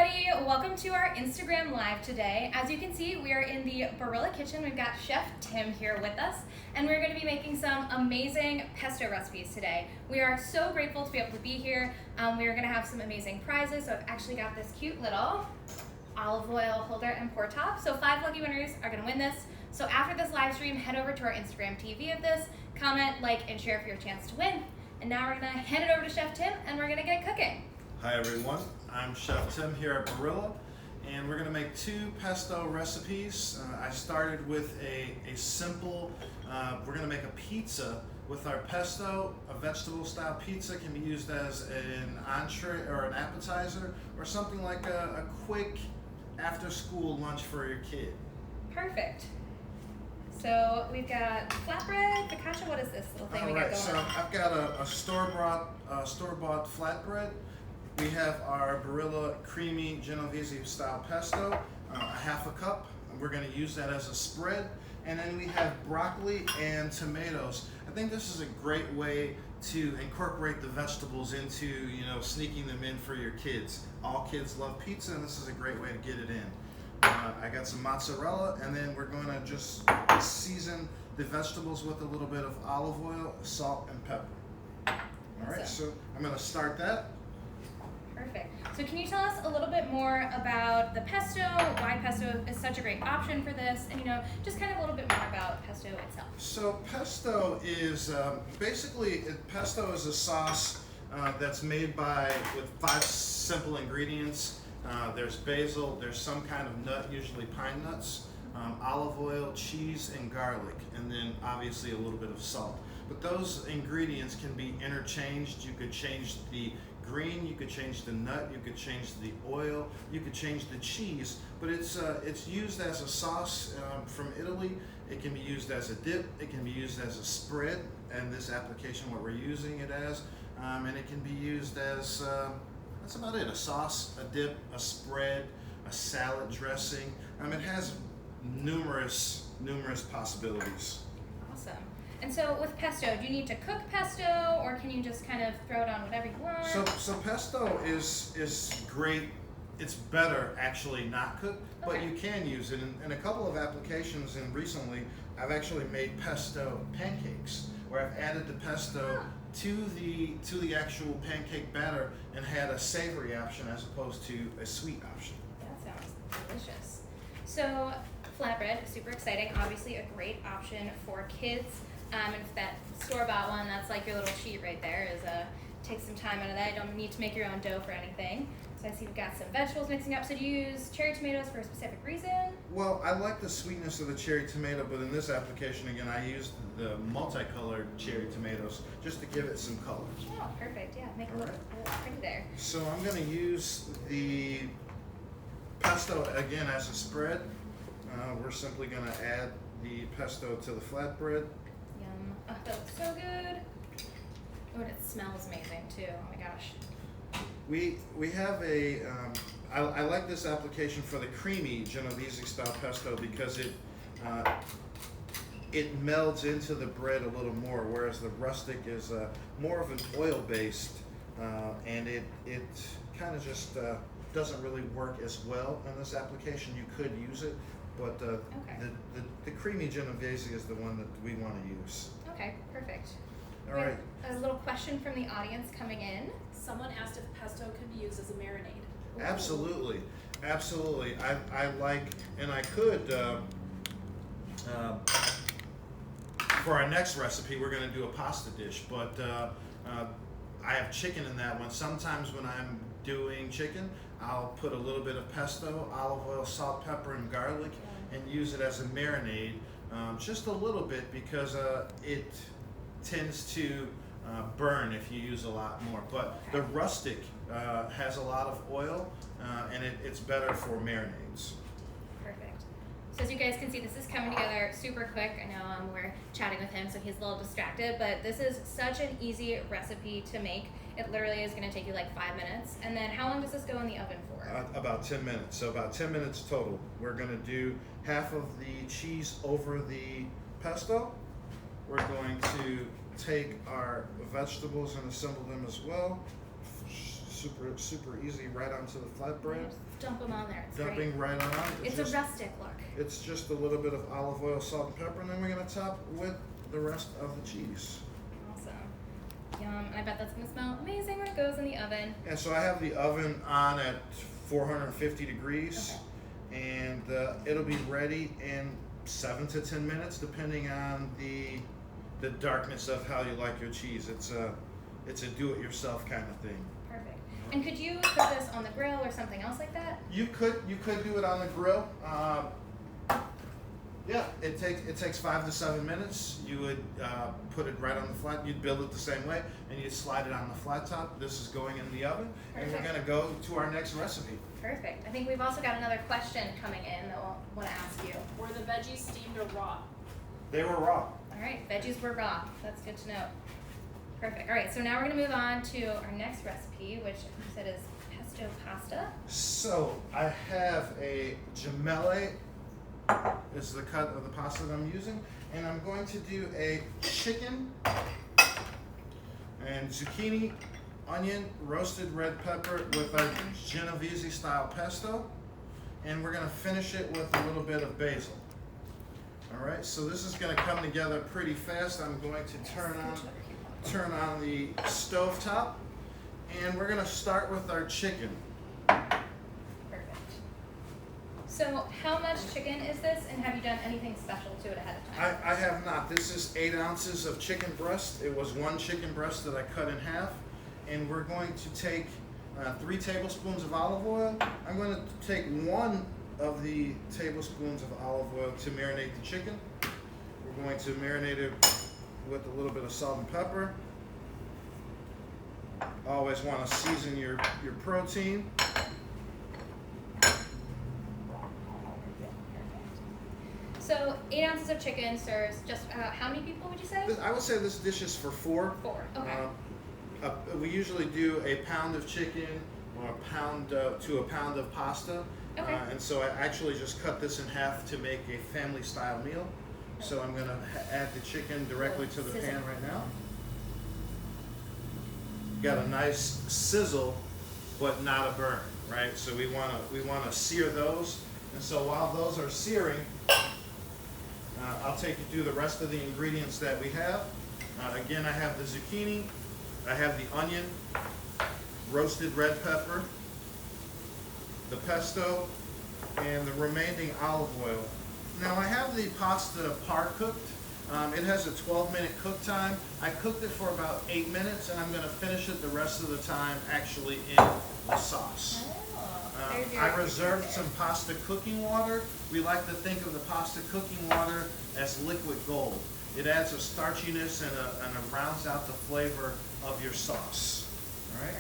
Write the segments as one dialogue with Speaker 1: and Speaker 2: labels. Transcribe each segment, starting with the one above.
Speaker 1: everybody, welcome to our Instagram Live today. As you can see, we are in the Barilla kitchen. We've got Chef Tim here with us, and we're going to be making some amazing pesto recipes today. We are so grateful to be able to be here. We are going to have some amazing prizes, so I've actually got this cute little olive oil holder and pour top. So 5 lucky winners are going to win this. So after this live stream, head over to our Instagram TV of this, comment, like, and share for your chance to win. And now we're going to hand it over to Chef Tim, and we're going to get cooking.
Speaker 2: Hi everyone, I'm Chef Tim here at Barilla, and we're going to make 2 pesto recipes. I started with a simple, we're going to make a pizza with our pesto. A vegetable style pizza can be used as an entree or an appetizer, or something like a quick after school lunch for your kid.
Speaker 1: Perfect. So we've got flatbread, focaccia. What is this little thing we got going
Speaker 2: so
Speaker 1: on?
Speaker 2: I've got a store-bought flatbread. We have our Barilla creamy Genovese style pesto, a half a cup. We're going to use that as a spread. And then we have broccoli and tomatoes. I think this is a great way to incorporate the vegetables into, sneaking them in for your kids. All kids love pizza, and this is a great way to get it in. I got some mozzarella, and then we're going to just season the vegetables with a little bit of olive oil, salt, and pepper. All right, so I'm going to start that.
Speaker 1: Perfect. So can you tell us a little bit more about the pesto, why pesto is such a great option for this, and just kind of a little bit more about pesto itself?
Speaker 2: So pesto is pesto is a sauce that's made with 5 simple ingredients. There's basil, there's some kind of nut, usually pine nuts, olive oil, cheese, and garlic, and then obviously a little bit of salt. But those ingredients can be interchanged. You could change the green, you could change the nut, you could change the oil, you could change the cheese, but it's used as a sauce from Italy. It can be used as a dip, it can be used as a spread, and this application what we're using it as, and it can be used as, that's about it, a sauce, a dip, a spread, a salad dressing. It has numerous possibilities.
Speaker 1: Awesome. And so with pesto, do you need to cook pesto, or can you just kind of throw it on whatever you want?
Speaker 2: So pesto is great. It's better actually not cooked, but you can use it in a couple of applications. And recently, I've actually made pesto pancakes, where I've added the pesto to the actual pancake batter and had a savory option as opposed to a sweet option.
Speaker 1: That sounds delicious. So flatbread, super exciting. Obviously, a great option for kids. And if that store-bought one, that's like your little cheat right there, take some time out of that. You don't need to make your own dough for anything. So I see we've got some vegetables mixing up. So do you use cherry tomatoes for a specific reason?
Speaker 2: Well, I like the sweetness of the cherry tomato, but in this application, again, I used the multicolored cherry tomatoes just to give it some color.
Speaker 1: Oh, perfect. Yeah, make it look pretty there.
Speaker 2: So I'm going to use the pesto again as a spread. We're simply going to add the pesto to the flatbread.
Speaker 1: Yum. Oh, that looks so good. Oh, and it smells amazing too. Oh my gosh.
Speaker 2: We have I like this application for the creamy Genovese style pesto because it melds into the bread a little more, whereas the rustic is more of an oil based, and it kind of just doesn't really work as well in this application. You could use it, but the creamy Genovese is the one that we want to use.
Speaker 1: Okay, perfect.
Speaker 2: All right.
Speaker 1: A little question from the audience coming in.
Speaker 3: Someone asked if pesto could be used as a marinade.
Speaker 1: Ooh.
Speaker 2: Absolutely. I like, and I could, for our next recipe, we're going to do a pasta dish, but I have chicken in that one. Sometimes when I'm doing chicken, I'll put a little bit of pesto, olive oil, salt, pepper, and garlic, and use it as a marinade, just a little bit, because it tends to burn if you use a lot more. But the rustic has a lot of oil, and it's better for marinades.
Speaker 1: Perfect. So as you guys can see, this is coming together super quick. I know we're chatting with him, so he's a little distracted, but this is such an easy recipe to make. It literally is going to take you like 5 minutes. And then how long does this go in the oven for?
Speaker 2: About 10 minutes. So about 10 minutes total. We're going to do half of the cheese over the pesto. We're going to take our vegetables and assemble them as well. super easy right onto the flatbread.
Speaker 1: Just dump them on there. It's
Speaker 2: Dumping
Speaker 1: great.
Speaker 2: right on.
Speaker 1: It's a rustic look.
Speaker 2: It's just a little bit of olive oil, salt, and pepper, and then we're gonna top with the rest of the cheese.
Speaker 1: Awesome. Yum. And I bet that's gonna smell amazing when it goes in the oven.
Speaker 2: And so I have the oven on at 450 degrees, and it'll be ready in 7 to 10 minutes, depending on the darkness of how you like your cheese. It's a do-it-yourself kind of thing.
Speaker 1: Perfect. And could you cook this on the grill or something else like that?
Speaker 2: You could do it on the grill. Yeah, it takes 5 to 7 minutes. You would put it right on the flat. You'd build it the same way, and you'd slide it on the flat top. This is going in the oven, and we're gonna go to our next recipe.
Speaker 1: Perfect. I think we've also got another question coming in that we'll want to ask you.
Speaker 3: Were the veggies steamed or raw?
Speaker 2: They were raw.
Speaker 1: All right, veggies were raw. That's good to know. Perfect. All right, so now we're going to move on to our next recipe, which you said is pesto pasta.
Speaker 2: So I have a gemelli. Is the cut of the pasta that I'm using, and I'm going to do a chicken and zucchini, onion, roasted red pepper with our Genovese style pesto, and we're going to finish it with a little bit of basil. All right, so this is going to come together pretty fast. I'm going to turn on the stove top, and we're going to start with our chicken.
Speaker 1: Perfect. So how much chicken is this, and have you done anything special to it ahead of time?
Speaker 2: I have not. This is 8 ounces of chicken breast. It was 1 chicken breast that I cut in half, and we're going to take 3 tablespoons of olive oil. I'm going to take 1 of the tablespoons of olive oil to marinate the chicken. We're going to marinate it with a little bit of salt and pepper. Always want to season your protein.
Speaker 1: So 8 ounces of chicken serves just how many people would you say?
Speaker 2: I would say this dish is for 4.
Speaker 1: 4. Okay.
Speaker 2: We usually do a pound of chicken or a pound to a pound of pasta.
Speaker 1: Okay.
Speaker 2: And so I actually just cut this in half to make a family style meal. So I'm going to add the chicken directly to the pan right now. Got a nice sizzle, but not a burn, right? So we want to sear those. And so while those are searing, I'll take you through the rest of the ingredients that we have. Again, I have the zucchini, I have the onion, roasted red pepper, the pesto, and the remaining olive oil. Now I have the pasta par-cooked. It has a 12-minute cook time. I cooked it for about 8 minutes, and I'm going to finish it the rest of the time actually in the sauce. I reserved some pasta cooking water. We like to think of the pasta cooking water as liquid gold. It adds a starchiness and it rounds out the flavor of your sauce. All right?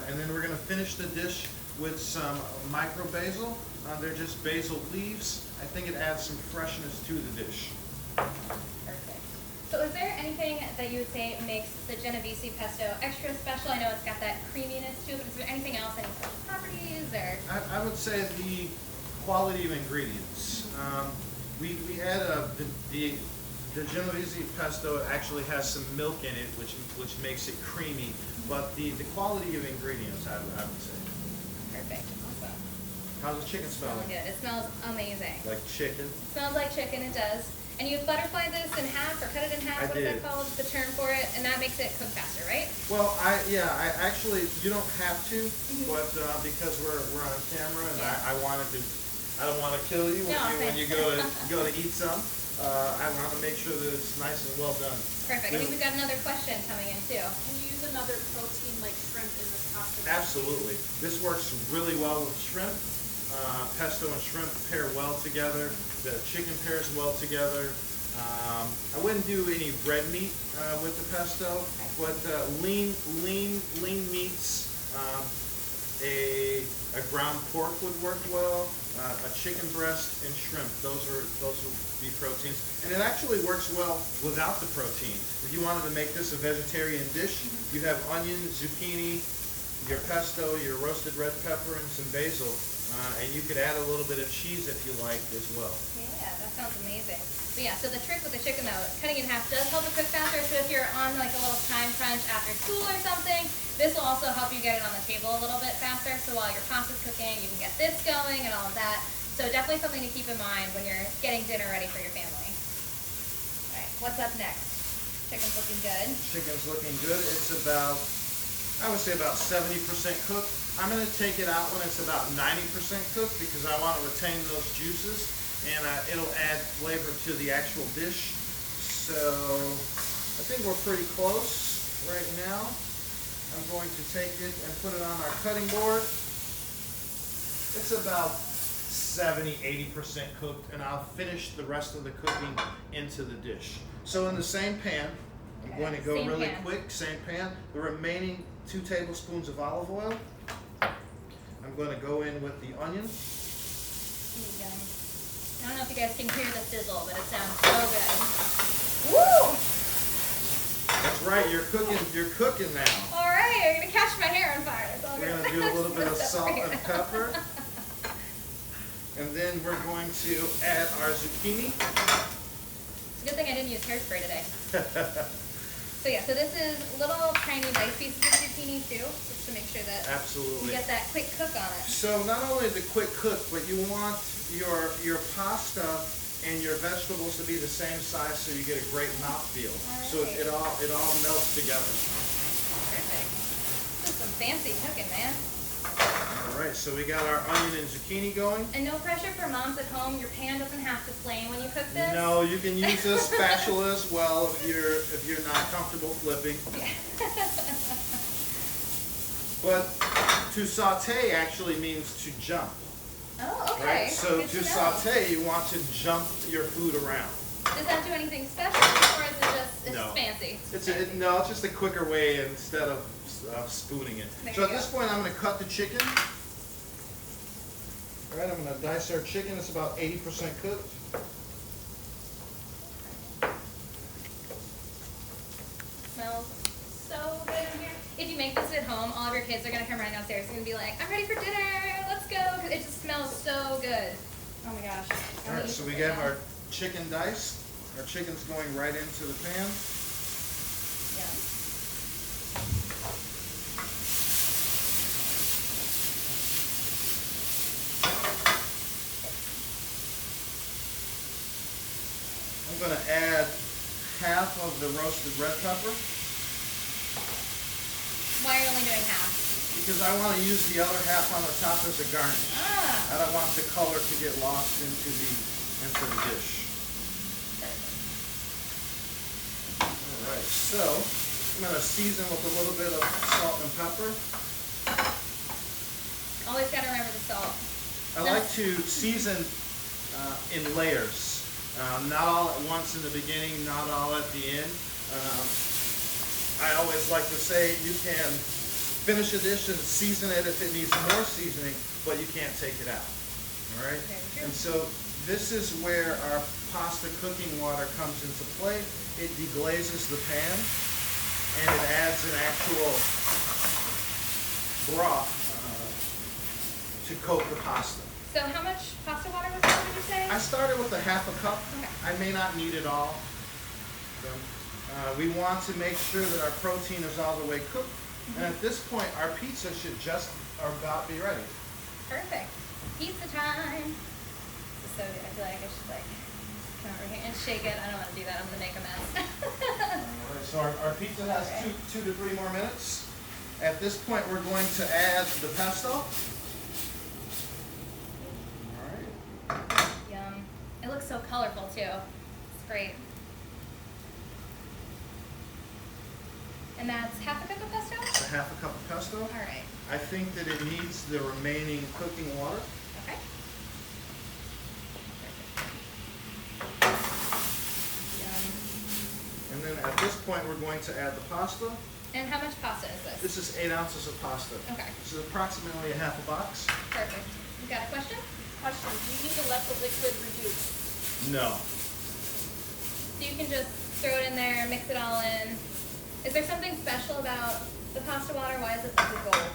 Speaker 2: And then we're going to finish the dish with some micro basil. They're just basil leaves. I think it adds some freshness to the dish.
Speaker 1: Perfect. So is there anything that you would say makes the Genovese pesto extra special? I know it's got that creaminess to it, but is there anything else, any special properties? Or?
Speaker 2: I would say the quality of ingredients. We add the Genovese pesto actually has some milk in it, which makes it creamy, but the quality of ingredients, I would say.
Speaker 1: Perfect. Awesome.
Speaker 2: How's the chicken smell?
Speaker 1: Really good. It smells amazing.
Speaker 2: Like chicken?
Speaker 1: It smells like chicken, it does. And you butterfly this in half or cut it in half,
Speaker 2: I
Speaker 1: what is
Speaker 2: did.
Speaker 1: that called? The term for it, and that makes it cook faster, right?
Speaker 2: Well, I actually, you don't have to, but because we're on camera and
Speaker 1: Yeah.
Speaker 2: I don't want to kill you when you go to eat some. I want to make sure that it's nice and well done.
Speaker 1: Perfect. I think we've got another question coming in too.
Speaker 3: Can you use another protein like shrimp in this pasta?
Speaker 2: Absolutely. This works really well with shrimp. Pesto and shrimp pair well together. The chicken pairs well together. I wouldn't do any red meat with the pesto, but lean meats. A ground pork would work well. A chicken breast and shrimp. Those would be proteins, and it actually works well without the protein. If you wanted to make this a vegetarian dish, you'd have onion, zucchini, your pesto, your roasted red pepper, and some basil. And you could add a little bit of cheese if you like as well.
Speaker 1: Yeah, that sounds amazing. But yeah, so the trick with the chicken though, cutting in half does help it cook faster. So if you're on like a little time crunch after school or something, this will also help you get it on the table a little bit faster. So while your pasta's cooking, you can get this going and all of that. So definitely something to keep in mind when you're getting dinner ready for your family. All right, what's up next? Chicken's looking good.
Speaker 2: Chicken's looking good. It's about, I would say about 70% cooked. I'm going to take it out when it's about 90% cooked because I want to retain those juices and it'll add flavor to the actual dish. So I think we're pretty close right now. I'm going to take it and put it on our cutting board. It's about 70–80% cooked, and I'll finish the rest of the cooking into the dish. So in the same pan, I'm going to go really quick, same pan, the remaining 2 tablespoons of olive oil. I'm going to go in with the onion.
Speaker 1: I don't know if you guys can hear the sizzle, but it sounds so good. Woo!
Speaker 2: That's right, you're cooking now.
Speaker 1: All right, you're gonna catch my hair on fire. It's all
Speaker 2: We're
Speaker 1: good.
Speaker 2: going to do a little bit of salt and pepper. And then we're going to add our zucchini.
Speaker 1: It's a good thing I didn't use hairspray today. So yeah, so this is little tiny nice pieces of zucchini too, just to make sure that
Speaker 2: Absolutely.
Speaker 1: you get that quick cook on it.
Speaker 2: So not only the quick cook, but you want your pasta and your vegetables to be the same size so you get a great mouthfeel.
Speaker 1: Right.
Speaker 2: So it all melts together.
Speaker 1: Perfect. This is some fancy cooking, man.
Speaker 2: All right, so we got our onion and zucchini going.
Speaker 1: And no pressure for moms at home. Your pan doesn't have to flame when you cook this.
Speaker 2: No, you can use a spatula as well if you're not comfortable flipping. But to saute actually means to jump.
Speaker 1: Oh, okay.
Speaker 2: Right? So
Speaker 1: Good
Speaker 2: to
Speaker 1: know.
Speaker 2: saute, you want to jump your food around.
Speaker 1: Does that do anything special, or is it just
Speaker 2: No.
Speaker 1: fancy?
Speaker 2: It's just a quicker way instead of spooning it.
Speaker 1: There
Speaker 2: So
Speaker 1: you
Speaker 2: at this
Speaker 1: go.
Speaker 2: point, I'm going to cut the chicken. All right, I'm going to dice our chicken. It's about 80% cooked.
Speaker 1: Smells so good in here. If you make this at home, all of your kids are gonna come running downstairs. They're gonna be like, "I'm ready for dinner. Let's go!" Because it just smells so good. Oh my gosh.
Speaker 2: All right, so we got our chicken diced. Our chicken's going right into the pan.
Speaker 1: Yeah.
Speaker 2: I'm going to add half of the roasted red pepper
Speaker 1: Why are you only doing half?
Speaker 2: because I want to use the other half on the top as a garnish.
Speaker 1: Ah.
Speaker 2: I don't want the color to get lost into the dish. All right, so I'm going to season with a little bit of salt and pepper.
Speaker 1: Always gotta remember the salt.
Speaker 2: I like to season in layers. Not all at once in the beginning, not all at the end. I always like to say you can finish a dish and season it if it needs more seasoning, but you can't take it out. All right?
Speaker 1: Very true.
Speaker 2: And so this is where our pasta cooking water comes into play. It deglazes the pan and it adds an actual broth to coat the pasta.
Speaker 1: So how much pasta water was that, did you say?
Speaker 2: I started with a half a cup.
Speaker 1: Okay.
Speaker 2: I may not need it all. So, we want to make sure that our protein is all the way cooked. And at this point, our pizza should just about be ready.
Speaker 1: Perfect. Pizza time. This is so good. I feel like I should come over here and shake it. I don't want to do that. I'm gonna make a mess.
Speaker 2: All right, so our pizza has 2 to 3 more minutes. At this point, we're going to add the pesto. All right.
Speaker 1: Yum. It looks so colorful too. It's great. And that's half a cup of pesto?
Speaker 2: A half a cup of pesto.
Speaker 1: All right.
Speaker 2: I think that it needs the remaining cooking water.
Speaker 1: Okay. Yum.
Speaker 2: And then at this point, we're going to add the pasta.
Speaker 1: And how much pasta is this?
Speaker 2: This is 8 ounces of pasta.
Speaker 1: Okay.
Speaker 2: This is approximately a half a box.
Speaker 1: Perfect. You got a question?
Speaker 3: Question, do you need to let the liquid reduce?
Speaker 2: No.
Speaker 1: So you can just throw it in there, mix it all in. Is there something special about the pasta water? Why is it the gold?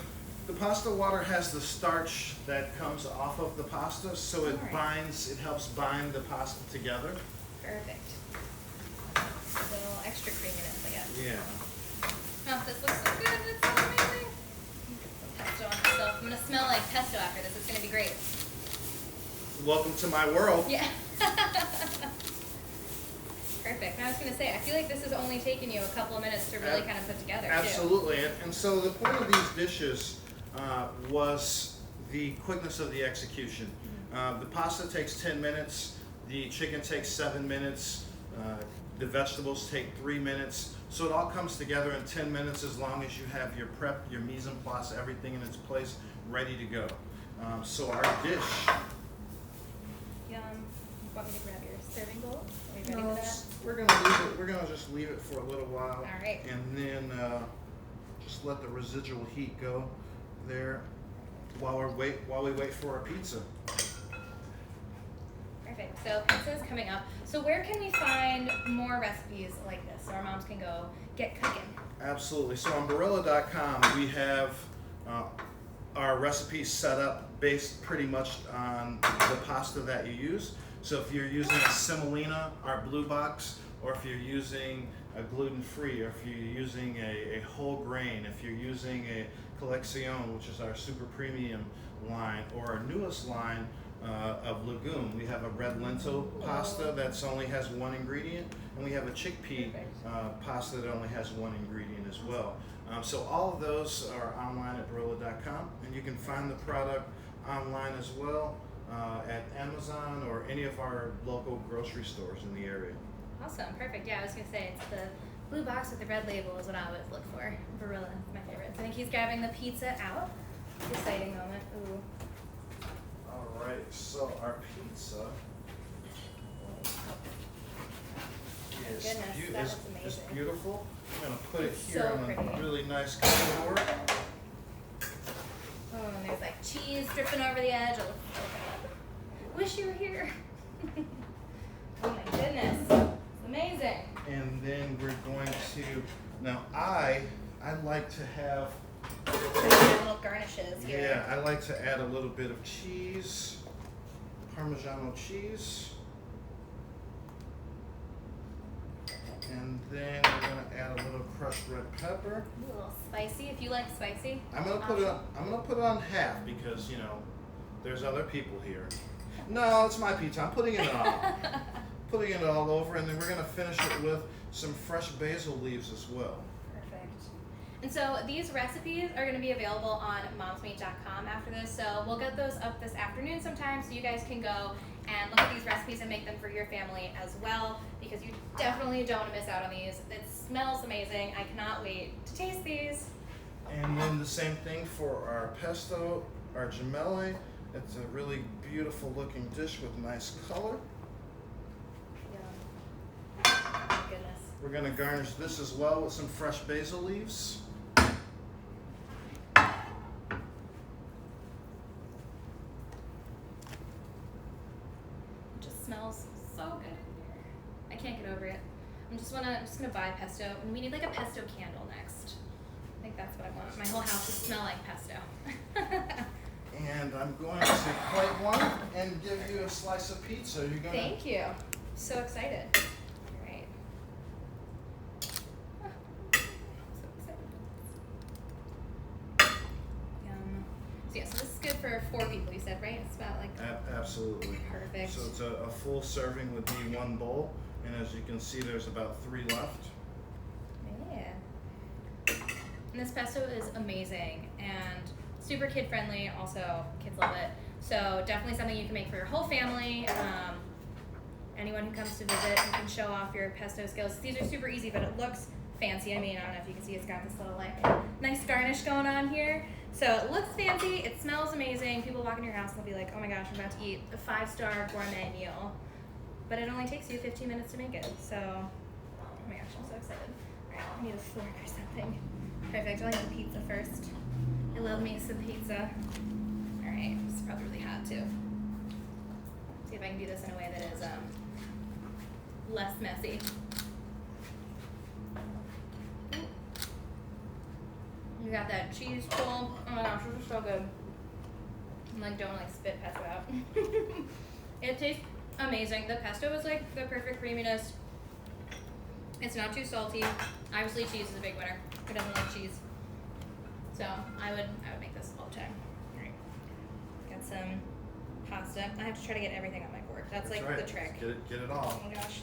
Speaker 2: The pasta water has the starch that comes off of the pasta, so it
Speaker 1: Alright.
Speaker 2: it helps bind the pasta together.
Speaker 1: Perfect. A little extra creaminess, I guess.
Speaker 2: Yeah.
Speaker 1: Oh, this looks so good. It's so amazing. Put some pesto on myself. I'm gonna smell like pesto after this. It's gonna be great.
Speaker 2: Welcome to my world.
Speaker 1: Yeah. Perfect. And I was gonna say, I feel like this has only taken you a couple of minutes to really kind of put together.
Speaker 2: Absolutely. And so the point of these dishes was the quickness of the execution. The pasta takes 10 minutes. The chicken takes 7 minutes. The vegetables take 3 minutes. So it all comes together in 10 minutes as long as you have your prep, your mise en place, everything in its place, ready to go. So our dish.
Speaker 1: Yum. Want me to grab your serving bowl? Are we ready
Speaker 2: No,
Speaker 1: for that?
Speaker 2: we're gonna leave it. We're gonna just leave it for a little while,
Speaker 1: All right.
Speaker 2: and then just let the residual heat go there while we wait for our pizza.
Speaker 1: Perfect. So pizza is coming up. So where can we find more recipes like this so our moms can go get cooking?
Speaker 2: Absolutely. So on Barilla.com we have our recipes set up based pretty much on the pasta that you use. So if you're using a semolina, our blue box, or if you're using a gluten-free, or if you're using a whole grain, if you're using a collection, which is our super premium line, or our newest line of legume, we have a red lentil pasta that only has one ingredient, and we have a chickpea pasta that only has one ingredient as well. So all of those are online at Barilla.com, and you can find the product online as well at Amazon or any of our local grocery stores in the area.
Speaker 1: Awesome. Perfect. Yeah, I was going to say it's the blue box with the red label is what I always look for. Barilla is my favorite. So I think he's grabbing the pizza out. Exciting moment. Ooh.
Speaker 2: All right, so our pizza is,
Speaker 1: Goodness, that
Speaker 2: is
Speaker 1: looks amazing.
Speaker 2: beautiful. I'm going to put it
Speaker 1: It's
Speaker 2: here
Speaker 1: so
Speaker 2: on
Speaker 1: pretty.
Speaker 2: a really nice cutting board.
Speaker 1: Oh, and there's like cheese dripping over the edge. It looks so good. Wish you were here. Oh my goodness. It's amazing.
Speaker 2: And then we're going to, now I like to have,
Speaker 1: Little garnishes here.
Speaker 2: yeah, I like to add a little bit of cheese, Parmigiano cheese. And then we're gonna add a little crushed red pepper.
Speaker 1: A little spicy, if you like spicy.
Speaker 2: I'm gonna put it on half because there's other people here. No, it's my pizza. I'm putting it all. Putting it all over, and then we're gonna finish it with some fresh basil leaves as well.
Speaker 1: Perfect. And so these recipes are going to be available on momsmeat.com after this. So we'll get those up this afternoon sometime so you guys can go and look at these recipes and make them for your family as well, because you definitely don't want to miss out on these. It smells amazing. I cannot wait to taste these.
Speaker 2: And then the same thing for our pesto, our gemelli. It's a really beautiful looking dish with nice color.
Speaker 1: Yum. Oh my goodness.
Speaker 2: We're gonna garnish this as well with some fresh basil leaves.
Speaker 1: It just smells so good in here. I can't get over it. I'm just gonna buy pesto, and we need like a pesto candle next. I think that's what I want. My whole house to smell like pesto.
Speaker 2: And I'm going to plate one and give you a slice of pizza. You're gonna.
Speaker 1: Thank you. So excited. All right. Ah, so excited. Yum. So yeah, so this is good for 4 people. You said, right? It's about like
Speaker 2: Absolutely.
Speaker 1: perfect.
Speaker 2: So it's a full serving would be 1 bowl, and as you can see, there's about 3 left.
Speaker 1: Yeah. And this pesto is amazing and super kid friendly. Also, kids love it. So definitely something you can make for your whole family. Anyone who comes to visit, you can show off your pesto skills. These are super easy, but it looks fancy. I mean, I don't know if you can see, it's got this little like nice garnish going on here. So it looks fancy, it smells amazing. People walk in your house and they'll be like, oh my gosh, I'm about to eat a 5-star gourmet meal. But it only takes you 15 minutes to make it. So, oh my gosh, I'm so excited. All right, I need a fork or something. Perfect, I'll eat the pizza first. I love me some pizza. All right, it's probably really hot too. See if I can do this in a way that is less messy. We got that cheese pull. Oh my gosh, this is so good. I'm like, don't like spit pesto out. It tastes amazing. The pesto is like the perfect creaminess. It's not too salty. Obviously, cheese is a big winner. Who doesn't like cheese? So I would make this all the time. All right. Got some pasta. I have to try to get everything on my fork. That's like
Speaker 2: right.
Speaker 1: the trick.
Speaker 2: Get it all.
Speaker 1: Oh my gosh.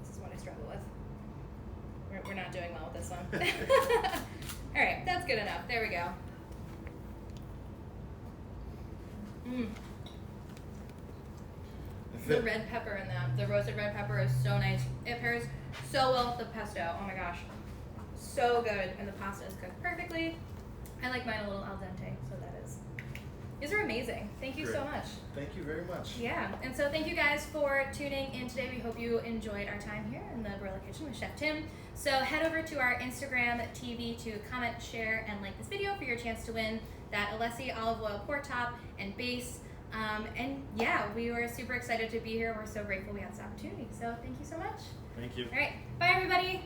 Speaker 1: This is what I struggle with. We're not doing well with this one. All right, that's good enough. There we go. The red pepper in that, the roasted red pepper is so nice. It pairs so well with the pesto. Oh my gosh. So good. And the pasta is cooked perfectly. I like mine a little al dente, so that is. These are amazing. Thank you so much.
Speaker 2: Thank you very much.
Speaker 1: Yeah, and so thank you guys for tuning in today. We hope you enjoyed our time here in the Barilla Kitchen with Chef Tim. So head over to our Instagram TV to comment, share, and like this video for your chance to win that Alessi olive oil pork top and base. And yeah, we were super excited to be here. We're so grateful we had this opportunity. So thank you so much.
Speaker 2: Thank you.
Speaker 1: All right, bye everybody.